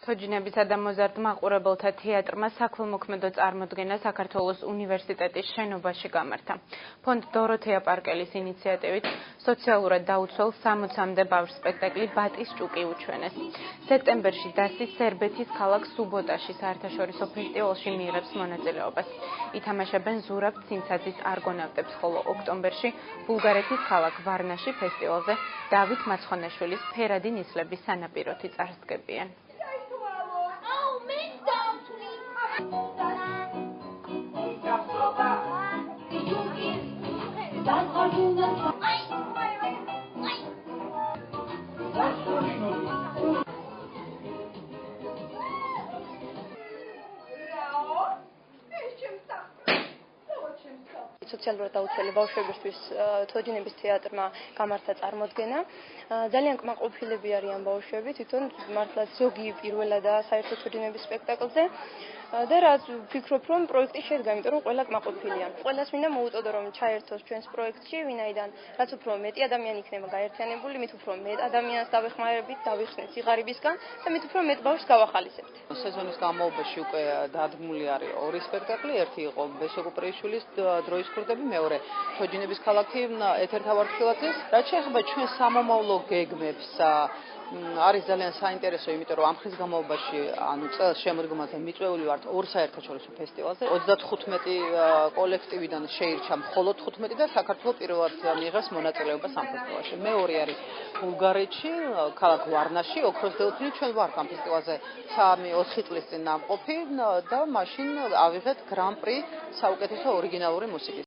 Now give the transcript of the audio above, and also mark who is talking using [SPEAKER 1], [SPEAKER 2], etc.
[SPEAKER 1] თოჯინებისა და მოზარდ მაყურებელთა თეატრმა საქველმოქმედო წარმოდგენა საქართველოს უნივერსიტეტის შენობაში გამართა. ფონდ დოროთეა პარკელის ინიციატივით სოციალურად დაუცველ 60-მდე ბავშვს სპექტაკლი ბატის ჭუკი უჩვენეს. სექტემბერში დასის სერბეთის ქალაქ სუბოტაში საერთაშორისო ფესტივალში მიიღებს მონაწილეობას. ითამაშებენ ზურაბ ცინცაძის არგონავტებს, ხოლო ოქტომბერში ბულგარეთის ქალაქ ვარნაში ფესტივალზე დავით მაცხონაშვილის ფერადი ნისლების სანაპიროთი წარსდგებიან.
[SPEAKER 2] სოციალურად დაუცველი ბავშვებისთვის თოჯინების თეატრმა გამართა წარმოდგენა. ძალიან კმაყოფილები არიან ბავშვები, თვითონ მართლაც ზოგი პირველადაა საერთო თოჯინების სპექტაკლზე. და რაც ვფიქრობ, რომ პროექტი შედგა, იმიტომ რომ ყველა კმაყოფილია. ყველას მინდა მოუწოდო, რომ ჩაერთოს ჩვენს პროექტში, ვინაიდან რაც უფრო მეტი ადამიანი იქნება გაერთიანებული, მით უფრო მეტ ადამიანს დავეხმარებით, დავიხსნით სიღარიბისგან და მით უფრო მეტ ბავშვს გავახალისებთ.
[SPEAKER 3] სეზონის განმავლობაში უკვე დადგმული არის ორი სპექტაკლი, ერთი იყო ბესო კუპრეიშვილის დროის ქურდები, მეორე თოჯინების ქალაქი ეთერთავართხილაძის. რაც შეეხება ჩვენ სამომავლო გეგმებს, არის ძალიან საინტერესო, იმიტომ რომ ამ ხის განმავლობაში, ანუ წელს შემოდგომაზე მიწვეული ვართ ორ საერთაშორისო ფესტივალზე. 35 კოლექტივიდან შეირჩა მხოლოდ 15 და საქართველოს პირველად მიიღებს მონაწილეობას ამ ფესტივალში. მეორე არის ბულგარეთში, ქალაქ ვარნაში, ოქროს დელფინი. ჩვენ ვართ ამ ფესტივალზე 3-4 წლის წინ ნამყოფი და მაშინ ავიღეთ გრან-პრი საუკეთესო ორიგინალური მუსიკის.